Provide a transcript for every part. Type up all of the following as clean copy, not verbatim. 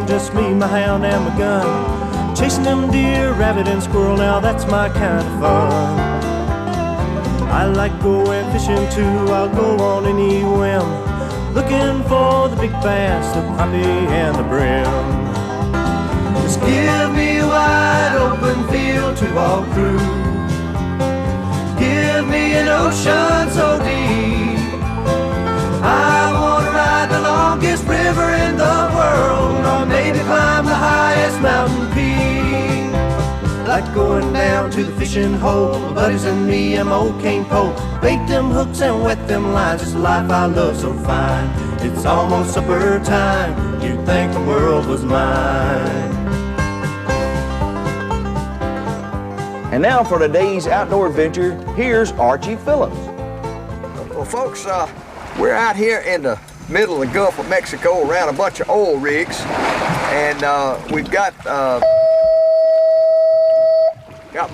Just me, my hound, and my gun. Chasing them deer, rabbit, and squirrel, now that's my kind of fun. I like going fishing too, I'll go on any whim, looking for the big bass, the crappie, and the brim. Just give me a wide open field to walk through. Give me an ocean so deep. I wanna ride the longest river in the world, or maybe climb the highest mountain peak. Like going down to the fishing hole, my buddies and me and my old cane pole. Bait them hooks and wet them lines, it's a life I love so fine. It's almost supper time, you'd think the world was mine. And now for today's outdoor adventure, here's Archie Phillips. Well, folks, we're out here in the middle of the Gulf of Mexico around a bunch of oil rigs, and we've got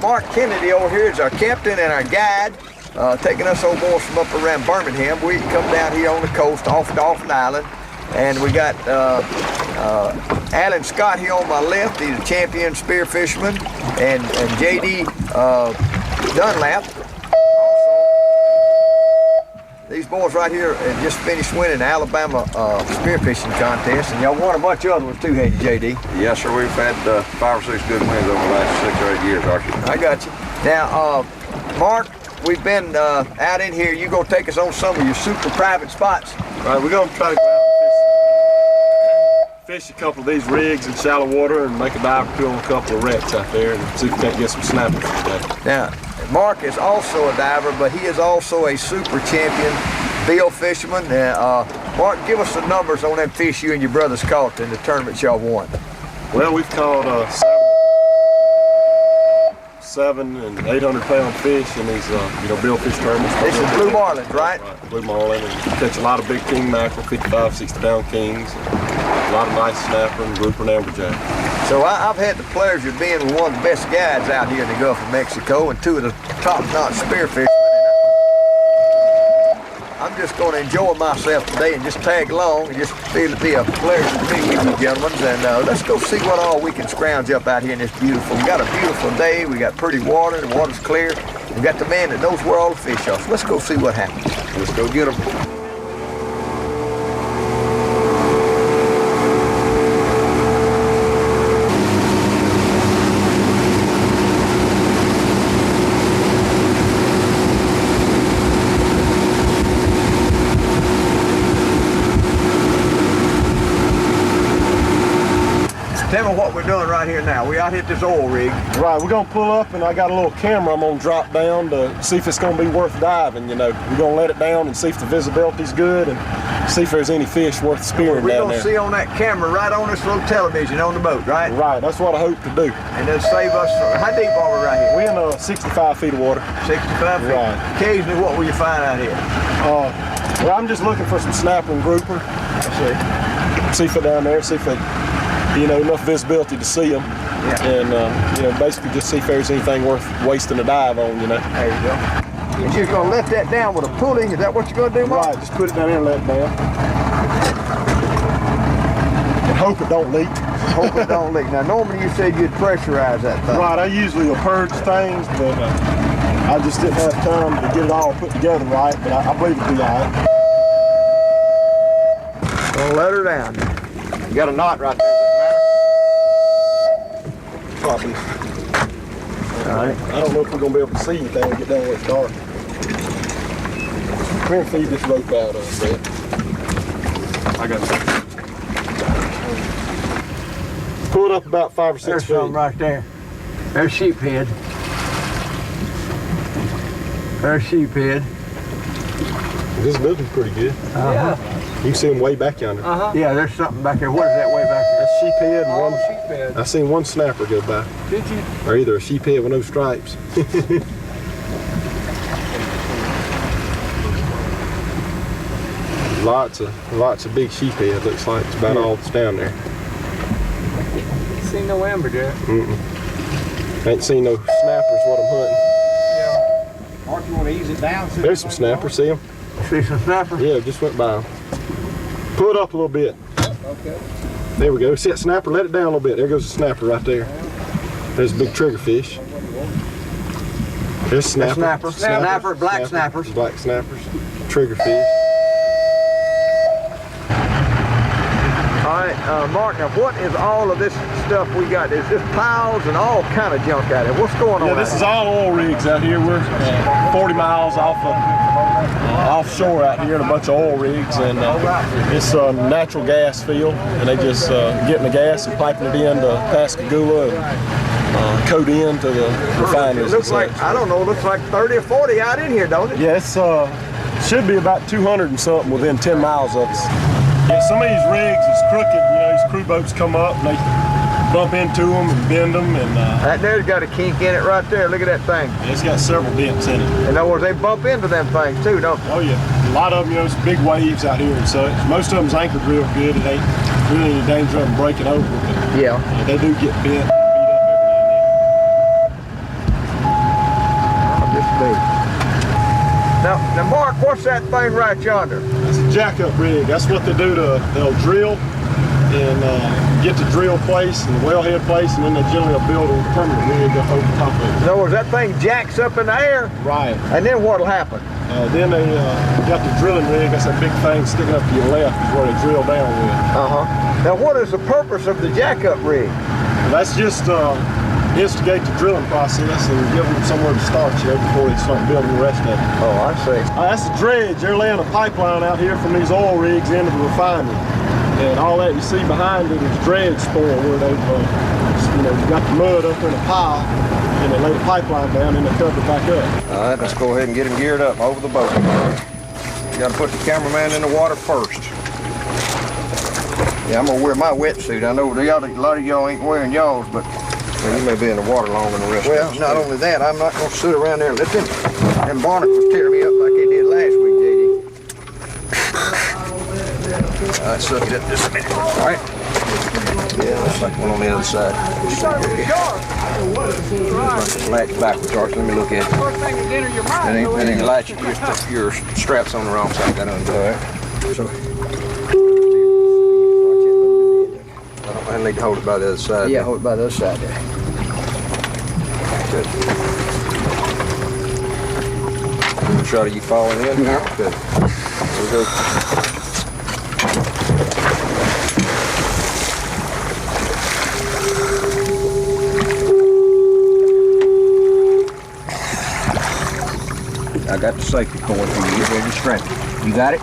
Mark Kennedy over here as our captain and our guide, taking us old boys from up around Birmingham. We come down here on the coast off Dolphin Island, and we got Alan Scott here on my left. He's a champion spearfisherman, and J.D. Dunlap. These boys right here just finished winning the Alabama spearfishing contest, and y'all won a bunch of other ones too, hadn't you, J.D.? Yes, sir. We've had 5 or 6 good wins over the last 6 or 8 years, Archie. I got you. Now, Mark, we've been out in here. You gonna take us on some of your super private spots? All right, we're gonna try to go out and fish a couple of these rigs in shallow water and make a dive or two on a couple of wrecks out there and see if we can't get some snappers today. Now, Mark is also a diver, but he is also a super champion bill fisherman. Mark, give us the numbers on them fish you and your brothers caught in the tournaments y'all won. Well, we've caught several 700 and 800 pound fish in these, billfish tournaments. This is blue marlins, right? Right, blue marlin, and catch a lot of big king mackerel, 55, 60 pound kings, a lot of nice snapper and grouper and amberjack. So I've had the pleasure of being with one of the best guides out here in the Gulf of Mexico and 2 of the top-notch spearfishermen. I'm just going to enjoy myself today and just tag along and just feel it'd be a pleasure to be with you gentlemen. And let's go see what all we can scrounge up out here in this beautiful. We got a beautiful day. We got pretty water. The water's clear. We got the man that knows where all the fish are. So let's go see what happens. Let's go get them. Tell me what we're doing right here now. We out here at this oil rig. Right, we're gonna pull up and I got a little camera I'm gonna drop down to see if it's gonna be worth diving, We're gonna let it down and see if the visibility's good and see if there's any fish worth spearing down there. We're gonna see on that camera right on this little television on the boat, right? Right, that's what I hope to do. And it'll save us, how deep are we right here? We're in 65 feet of water. 65 feet? Right. Occasionally, what will you find out here? Well, I'm just looking for some snapper and grouper. See if they're down there, see if they, enough visibility to see them. Yeah. And, basically just see if there's anything worth wasting a dive on, There you go. You're just going to let that down with a pulley? Is that what you're going to do, Mark? Right, just put it down there and let it down. And hope it don't leak. Hope it don't leak. Now, normally you said you'd pressurize that thing. Right, I usually will purge things, but I just didn't have time to get it all put together right, but I believe it'll be all right. Gonna let her down. You got a knot right there. Probably. All right. I don't know if we're going to be able to see anything when we get down where it's dark. Come here and feed this rope out a bit. I got it. Pull it up about 5 or 6 feet. There's something right there. There's sheephead. There's sheephead. This building's pretty good. Yeah. You can see them way back yonder. Yeah, there's something back there. What is that way back there? That's sheephead and one. Sheephead. I seen one snapper go by. Did you? Or either a sheephead with no stripes. Lots of big sheephead. Looks like it's about all that's down there. Seen no amberjack. Ain't seen no snappers. What I'm hunting. Yeah. Mark, you want to ease it down? There's some snappers. See them? See some snappers? Yeah, just went by them. Pull it up a little bit. Okay. There we go. See that snapper? Let it down a little bit. There goes the snapper right there. There's a big trigger fish. There's snapper. Snapper, black snappers. Black snappers. Trigger fish. All right, Mark, now what is all of this stuff we got? There's just piles and all kind of junk out here. What's going on? Yeah, this is all oil rigs out here. We're 40 miles offshore out here in a bunch of oil rigs, and it's a natural gas field, and they just getting the gas and piping it into Pascagoula and coat into the refineries. It looks like, I don't know, looks like 30 or 40 out in here, don't it? Yeah, it's should be about 200 and something within 10 miles of us. Yeah, some of these rigs is crooked. You know, these crew boats come up and they bump into them and bend them, and that there's got a kink in it right there. Look at that thing. Yeah, it's got several dents in it. In other words, they bump into them things too, don't they? Oh yeah, a lot of them, you know, it's big waves out here and such. Most of them's anchored real good. It ain't really any danger of them breaking over, but yeah, they do get bent. Now, Mark, what's that thing right yonder? It's a jack-up rig. That's what they do they'll drill and get the drill place and the wellhead place, and then they generally will build a permanent rig up over the top of it. In other words, that thing jacks up in the air. Right. And then what'll happen? Then they got the drilling rig. That's that big thing sticking up to your left is where they drill down with. Now, what is the purpose of the jack-up rig? Well, that's just instigate the drilling process and give them somewhere to start, you know, before they start building the rest of it. Oh, I see. That's the dredge. They're laying a pipeline out here from these oil rigs into the refinery. And all that you see behind it is dredge spoil, where they've, you know, got the mud up in a pile, and they lay the pipeline down and they cover it back up. All right, let's go ahead and get him geared up over the boat. You gotta put the cameraman in the water first. Yeah, I'm gonna wear my wetsuit. I know a lot of y'all ain't wearing y'all's, but Well, you may be in the water longer than the rest well, of us. not only that, I'm not gonna sit around there and let them barnacles tear me up like they did last week, JD. All right, suck it up just a minute. All right. Yeah, looks like one on the other side. Latch backwards, Archie. Let me look at it. That ain't a latch. Your strap's on the wrong side. Got to undo it. So, I need to hold it by the other side. Yeah, hold it by the other side there. Good. Shot of you falling in? No. Good. Here we go. I got the safety cord for you. Get ready to strap it. You got it?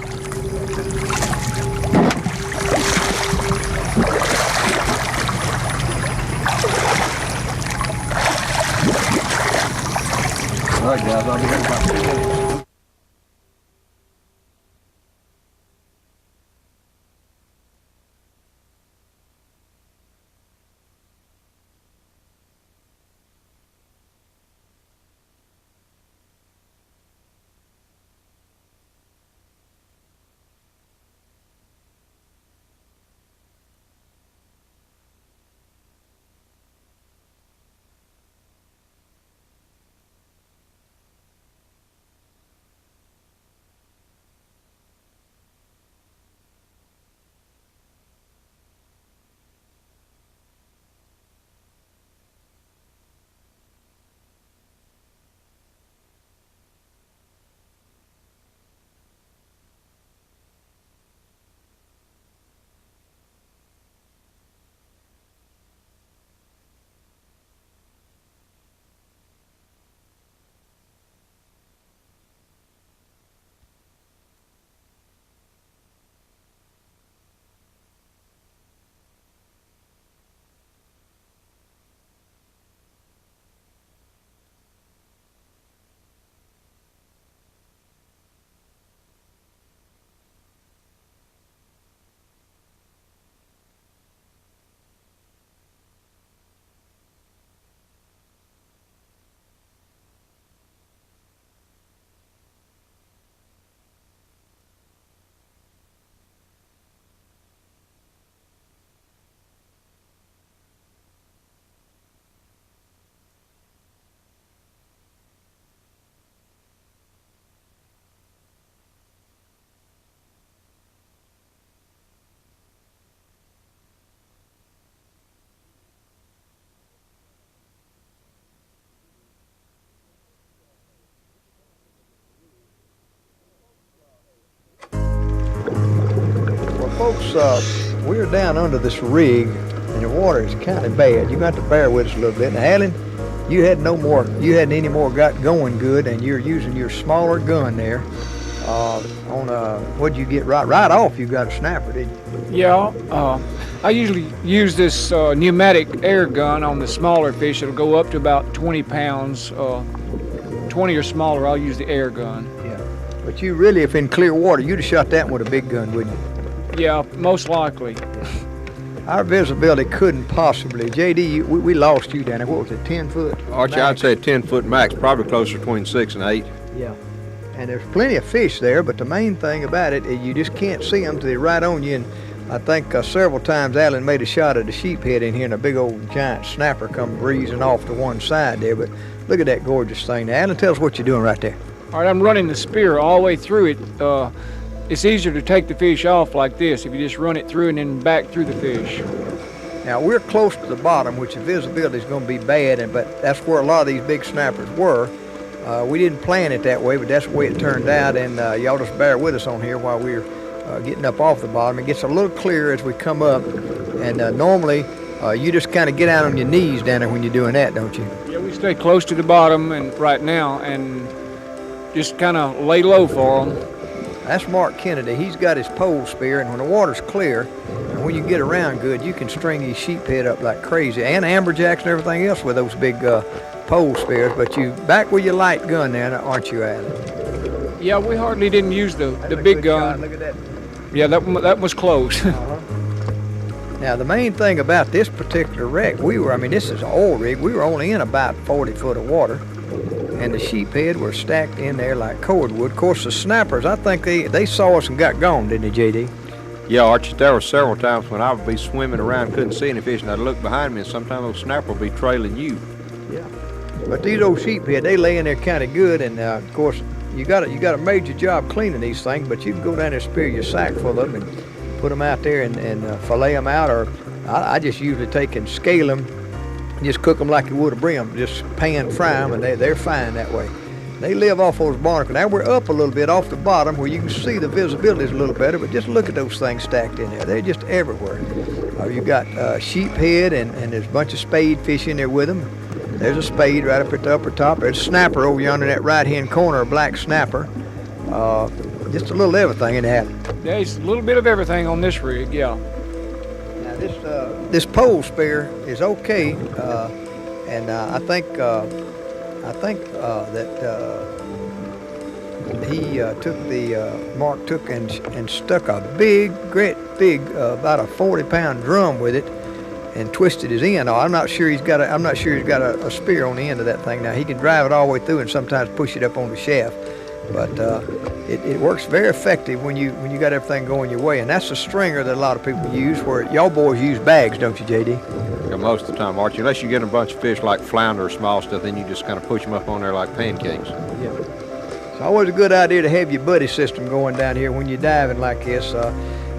All right, guys, I'll be here in about 2 minutes. we're down under this rig, and the water is kind of bad. You got to bear with us a little bit. Now, Alan, you hadn't any more got going good, and you're using your smaller gun there. What'd you get right off? You got a snapper, didn't you? Yeah. I usually use this pneumatic air gun on the smaller fish. It'll go up to about 20 pounds. 20 or smaller, I'll use the air gun. Yeah. But you really, if in clear water, you'd have shot that one with a big gun, wouldn't you? Yeah, most likely. Our visibility couldn't possibly. JD, we lost you down there. What was it, 10 foot? Archie, max? I'd say 10 foot max, probably closer between 6 and 8. Yeah. And there's plenty of fish there, but the main thing about it is you just can't see them till they're right on you. And I think several times Alan made a shot at the sheephead in here, and a big old giant snapper come breezing off to one side there. But look at that gorgeous thing. Now, Alan, tell us what you're doing right there. All right, I'm running the spear all the way through it. It's easier to take the fish off like this if you just run it through and then back through the fish. Now, we're close to the bottom, which the visibility is going to be bad, but that's where a lot of these big snappers were. We didn't plan it that way, but that's the way it turned out, and y'all just bear with us on here while we're getting up off the bottom. It gets a little clearer as we come up, and normally you just kind of get out on your knees down there when you're doing that, don't you? Yeah, we stay close to the bottom and right now and just kind of lay low for them. That's Mark Kennedy. He's got his pole spear, and when the water's clear, and when you get around good, you can string these sheephead up like crazy, and amberjacks and everything else with those big pole spears. But you back with your light gun there, aren't you, Alan? Yeah, we hardly didn't use the big gun. Shot. Look at that. Yeah, that was close. Now, the main thing about this particular wreck, this is an oil rig. We were only in about 40 foot of water, and the sheephead were stacked in there like cordwood. Of course, the snappers, I think they saw us and got gone, didn't they, JD? Yeah, Archie, there were several times when I would be swimming around, couldn't see any fish, and I'd look behind me, and sometimes those snapper would be trailing you. Yeah. But these old sheephead, they lay in there kind of good, and of course, you got a major job cleaning these things, but you can go down there and spear your sack full of them and put them out there and fillet them out, or I just usually take and scale them, just cook them like you would a brim, just pan fry them, and they're fine that way. They live off those barnacles. Now we're up a little bit off the bottom where you can see the visibility is a little better, but just look at those things stacked in there. They're just everywhere. You got sheephead, and there's a bunch of spade fish in there with them. There's a spade right up at the upper top. There's a snapper over yonder in that right-hand corner, a black snapper. Just a little everything in that. There's a little bit of everything on this rig, yeah. Now this pole spear is okay, and I think that Mark took and stuck a great big about a 40-pound drum with it and twisted his end. I'm not sure he's got a spear on the end of that thing. Now he can drive it all the way through and sometimes push it up on the shaft, but it works very effective when you got everything going your way. And that's the stringer that a lot of people use. Where y'all boys use bags, don't you, JD? Yeah, most of the time, Archie, unless you get a bunch of fish like flounder or small stuff, then you just kind of push them up on there like pancakes. Yeah. It's always a good idea to have your buddy system going down here when you're diving like this.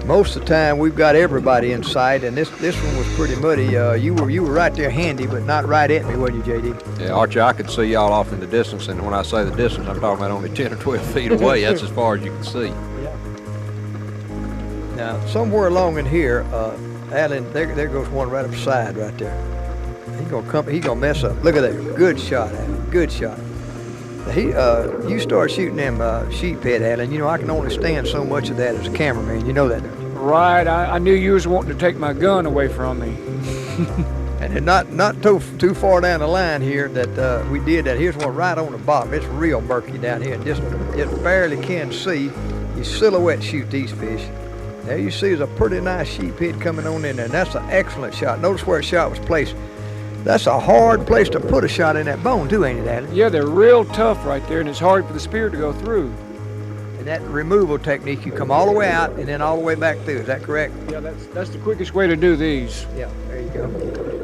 Most of the time, we've got everybody in sight, and this one was pretty muddy. You were right there handy, but not right at me, wasn't you, JD? Yeah, Archie, I could see y'all off in the distance, and when I say the distance, I'm talking about only 10 or 12 feet away. That's as far as you can see. Yeah. Now, somewhere along in here, Alan, there goes one right up the side right there. He's gonna mess up. Look at that. Good shot, Alan. Good shot. You start shooting them sheephead, Alan. You know, I can only stand so much of that as a cameraman. You know that, don't you? Right. I knew you was wanting to take my gun away from me. And not too far down the line here that we did that. Here's one right on the bottom. It's real murky down here, and just barely can see. You silhouette shoot these fish. There you see there's a pretty nice sheephead coming on in there, and that's an excellent shot. Notice where the shot was placed. That's a hard place to put a shot in that bone too, ain't it, Alan? Yeah, they're real tough right there, and it's hard for the spear to go through. And that removal technique, you come all the way out and then all the way back through. Is that correct? Yeah, that's the quickest way to do these. Yeah, there you go.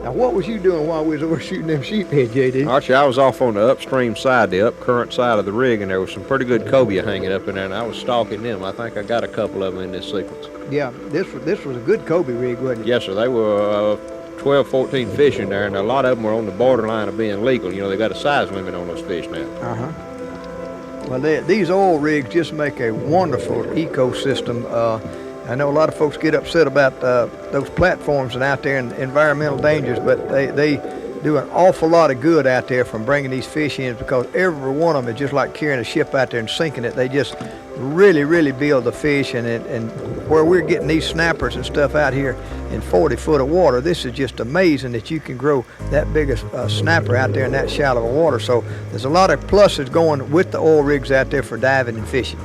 Now, what was you doing while we was over shooting them sheephead, JD? Archie, I was off on the upstream side, the upcurrent side of the rig, and there was some pretty good cobia hanging up in there, and I was stalking them. I think I got a couple of them in this sequence. Yeah, this was a good cobia rig, wasn't it? Yes, sir. They were 12, 14 fish in there, and a lot of them were on the borderline of being legal. You know, they got a size limit on those fish now. Uh-huh. Well, these oil rigs just make a wonderful ecosystem. I know a lot of folks get upset about those platforms and out there and environmental dangers, but they do an awful lot of good out there from bringing these fish in, because every one of them is just like carrying a ship out there and sinking it. They just really build the fish, and where we're getting these snappers and stuff out here in 40 foot of water, this is just amazing that you can grow that big a snapper out there in that shallow of water. So there's a lot of pluses going with the oil rigs out there for diving and fishing.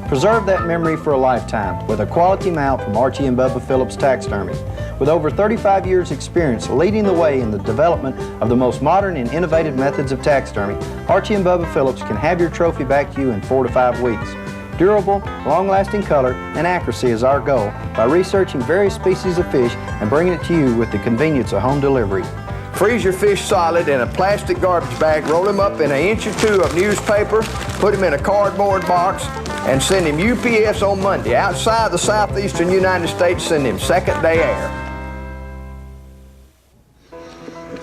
Preserve that memory for a lifetime with a quality mount from Archie and Bubba Phillips Taxidermy. With over 35 years experience leading the way in the development of the most modern and innovative methods of taxidermy, Archie and Bubba Phillips can have your trophy back to you in 4 to 5 weeks. Durable, long-lasting color, and accuracy is our goal by researching various species of fish and bringing it to you with the convenience of home delivery. Freeze your fish solid in a plastic garbage bag, roll them up in 1 inch or 2 of newspaper, put them in a cardboard box, and send him UPS on Monday. Outside the southeastern United States, send him second day air.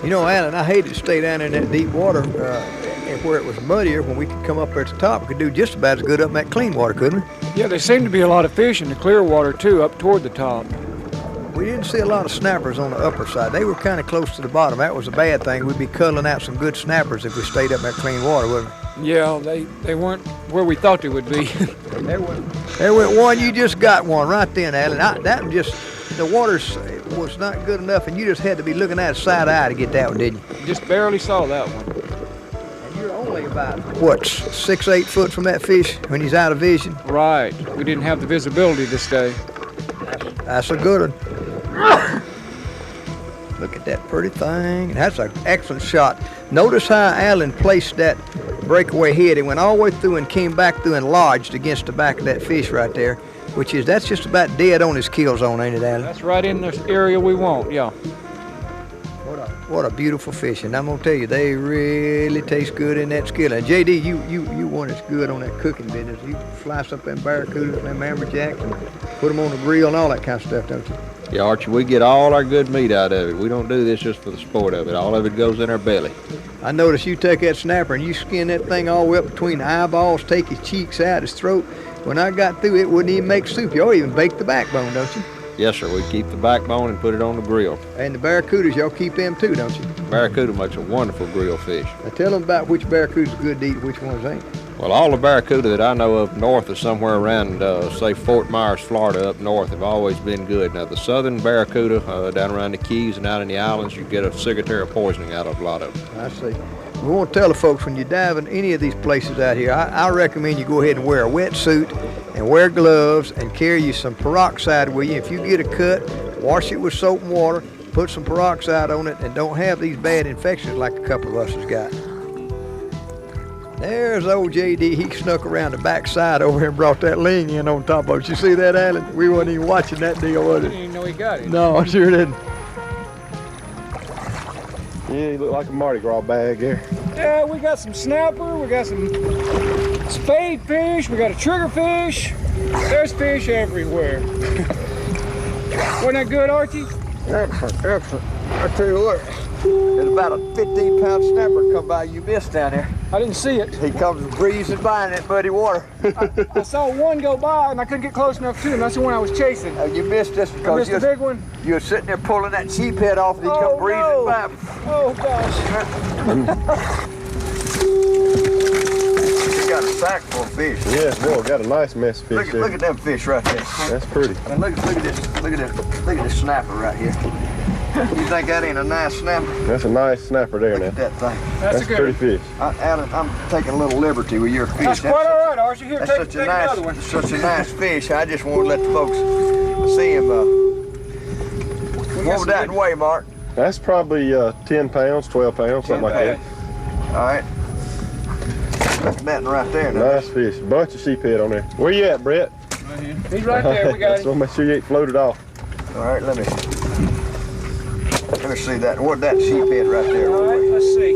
You know, Alan, I hate to stay down in that deep water where it was muddier. When we could come up there at the top, we could do just about as good up in that clean water, couldn't we? Yeah, there seemed to be a lot of fish in the clear water too, up toward the top. We didn't see a lot of snappers on the upper side. They were kind of close to the bottom. That was a bad thing. We'd be culling out some good snappers if we stayed up in that clean water, wouldn't we? Yeah, they weren't where we thought they would be. There went one. You just got one right then, Alan. That just, the water was not good enough, and you just had to be looking at it side-eye to get that one, didn't you? Just barely saw that one. And you're only about, what, 6, 8 foot from that fish when he's out of vision? Right. We didn't have the visibility this day. That's a good one. Look at that pretty thing. That's an excellent shot. Notice how Alan placed that breakaway head. It went all the way through and came back through and lodged against the back of that fish right there, that's just about dead on his kill zone, ain't it, Alan? That's right in the area we want, yeah. What a beautiful fish, and I'm gonna tell you, they really taste good in that skillet. And JD, you want us good on that cooking business. You slice up them barracudas and them amberjacks and put them on the grill and all that kind of stuff, don't you? Yeah, Archie, we get all our good meat out of it. We don't do this just for the sport of it. All of it goes in our belly. I noticed you take that snapper and you skin that thing all the way up between the eyeballs, take his cheeks out, his throat. When I got through, it wouldn't even make soup. Y'all even bake the backbone, don't you? Yes, sir. We keep the backbone and put it on the grill. And the barracudas, y'all keep them too, don't you? Barracuda makes a wonderful grill fish. Now tell them about which barracuda's good to eat and which ones ain't. Well, all the barracuda that I know of north of somewhere around, say, Fort Myers, Florida, up north, have always been good. Now, the southern barracuda down around the Keys and out in the islands, you get a ciguatera poisoning out of a lot of them. I see. We want to tell the folks when you dive in any of these places out here, I recommend you go ahead and wear a wetsuit and wear gloves and carry you some peroxide with you. If you get a cut, wash it with soap and water, put some peroxide on it, and don't have these bad infections like a couple of us has got. There's old JD. He snuck around the backside over here and brought that ling in on top of it. You see that, Alan? We wasn't even watching that deal, was I it? didn't even know he got it. No, I sure didn't. Yeah, you look like a Mardi Gras bag here. Yeah, we got some snapper, we got some spade fish, we got a trigger fish. There's fish everywhere. Wasn't that good, Archie? Excellent, excellent. I tell you what, there's about a 15-pound snapper come by you missed down there. I didn't see it. He comes breezing by in that muddy water. I saw one go by and I couldn't get close enough to him. That's the one I was chasing. You missed this I because missed the big one. you were sitting there pulling that sheep head off and he come breezing by. Oh gosh. You got a sack full of fish. Yeah, boy, got a nice mess of fish Look at them fish right there. That's pretty. And look at this snapper right here. You think that ain't a nice snapper? That's a nice snapper there Look now. at that thing. That's a good pretty one. fish. Alan, I'm taking a little liberty with your fish. That's quite all right, Archie. Here, That's take such a another one. nice, such a nice fish. I just want to let the folks see him. What would that weigh, Mark? That's probably 10 pounds, 12 pounds, something like that. All right. That's netting right there. Now. Nice fish. Bunch of sheephead on there. Where you at, Brett? He's right there. We got So him. make sure you ain't floated off. All right, let me see that. What that sheephead right there? All right, let's see.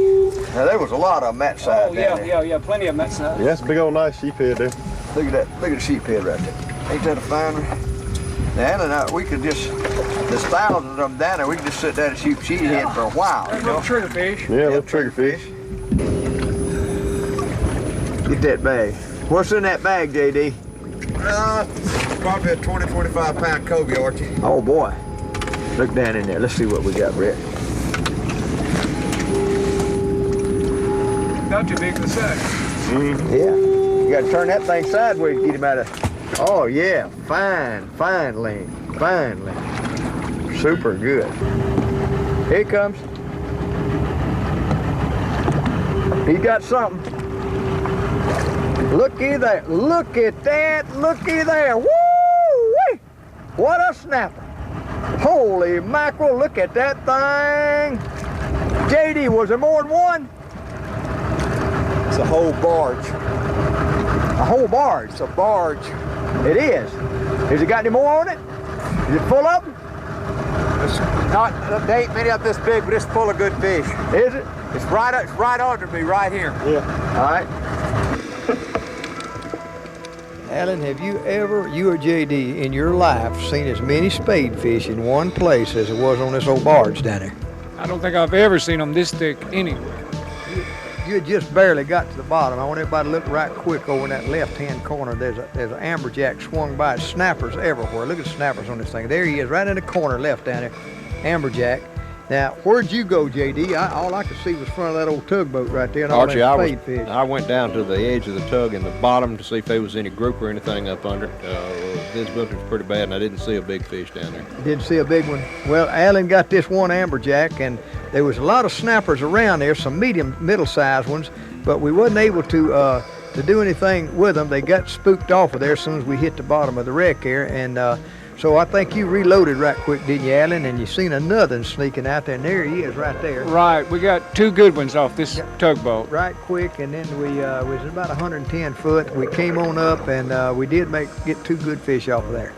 Now there was a lot of them that side Oh down there. yeah, plenty of them that side. Yeah, that's a big old nice sheephead there. Look at that. Look at the sheephead right there. Ain't that a fine one? Now, Alan, we could just, there's thousands of them down there. We could just sit down and shoot sheephead for a while. There's You a know? little trigger fish. Yeah, little trigger fish. Get that bag. What's in that bag, JD? Probably a 20, 25 pound cobia, Archie. Oh boy. Look down in there. Let's see what we got, Brett. Not too big for the sack. Yeah. You gotta turn that thing sideways to get him out of. Oh yeah. Fine ling. Fine ling. Super good. Here it comes. He got something. Looky there. Look at that. Looky there. Woo-wee! What a snapper. Holy mackerel. Look at that thing. JD, was there more than one? It's a whole barge. A whole barge? It's a barge. It is. Has it got any more on it? Is it full of them? It's not, there ain't many up this big, but it's full of good fish. Is it? It's right under me, right here. Yeah. All right. Alan, have you ever, you or JD, in your life seen as many spade fish in one place as it was on this old barge down there? I don't think I've ever seen them this thick anywhere. You just barely got to the bottom. I want everybody to look right quick over in that left-hand corner. There's an amberjack swung by. Snappers everywhere. Look at the snappers on this thing. There he is, right in the corner left down there. Amberjack. Now, where'd you go, JD? All I could see was front of that old tugboat right there and all Archie, that spade fish. I went down to the edge of the tug in the bottom to see if there was any group or anything up under it. Visibility was pretty bad, and I didn't see a big fish down there. Didn't see a big one. Well, Alan got this one amberjack, and there was a lot of snappers around there, some middle-sized ones, but we wasn't able to do anything with them. They got spooked off of there as soon as we hit the bottom of the wreck here, and so I think you reloaded right quick, didn't you, Alan? And you seen another one sneaking out there, and there he is right there. Right, we got two good ones off this tugboat. Right quick, and then we was about 110 foot. We came on up, and we did get two good fish off of there.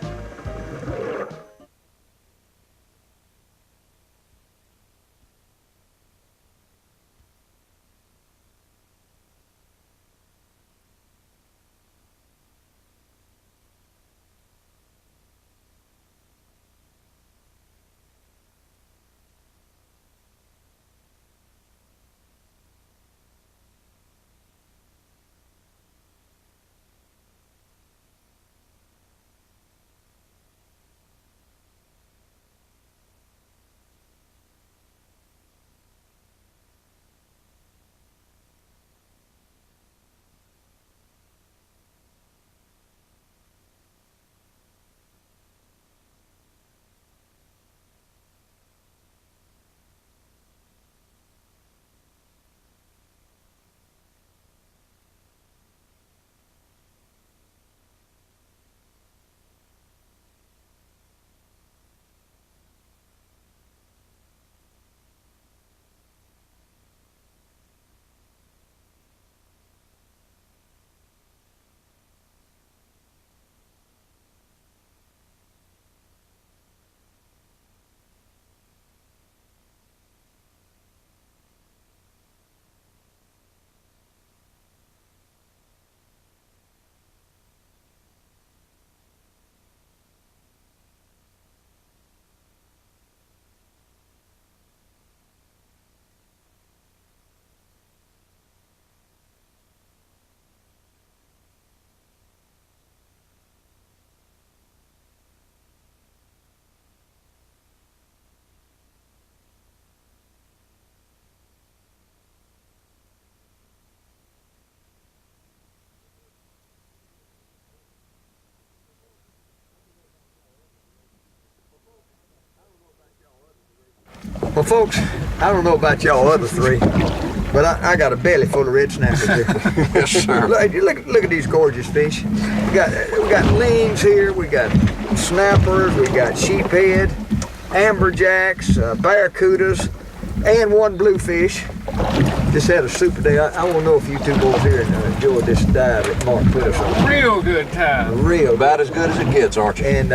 folks, I don't know about y'all other three, but I got a belly full of red snappers here. Yes, sir. Look at these gorgeous fish. We got lings here. We got snappers. We got sheephead, amberjacks, barracudas, and one bluefish. Just had a super day. I want to know if you two boys here enjoyed this dive that Mark put us on. Real good time. Real About as good as it gets, Archie. And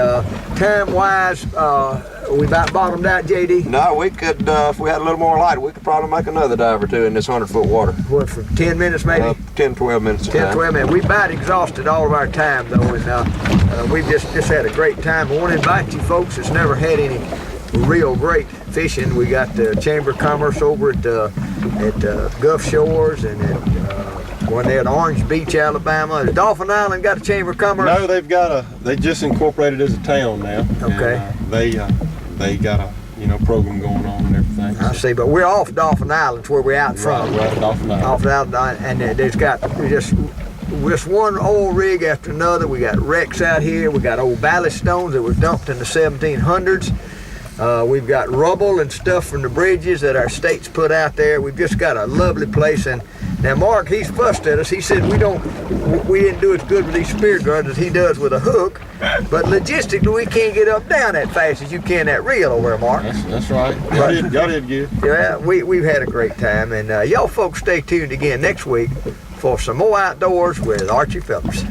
time-wise, we about bottomed out, JD. No, we could, if we had a little more light, we could probably make another dive or two in this 100-foot water. What, for 10 minutes maybe? 10, 12 minutes. 10, 12 minutes. We about exhausted all of our time though, and we've just had a great time. I want to invite you folks that's never had any real great fishing. We got the Chamber of Commerce over at Gulf Shores and at one there at Orange Beach, Alabama. Dolphin Island got a Chamber of Commerce? No, they just incorporated as a town now. Okay. And, they got a program going on and everything. I see, but we're off Dolphin Island, where we're out front. Right at Dolphin Island. Off Dolphin Island, and there's got just one old rig after another. We got wrecks out here. We got old ballast stones that were dumped in the 1700s. We've got rubble and stuff from the bridges that our states put out there. We've just got a lovely place. And now Mark, he's fussed at us. He said we didn't do as good with these spear guns as he does with a hook. But logistically, we can't get up down that fast as you can that reel over there, Mark. That's right. Y'all did good. Yeah, we've had a great time. And y'all folks stay tuned again next week for some more outdoors with Archie Phillips.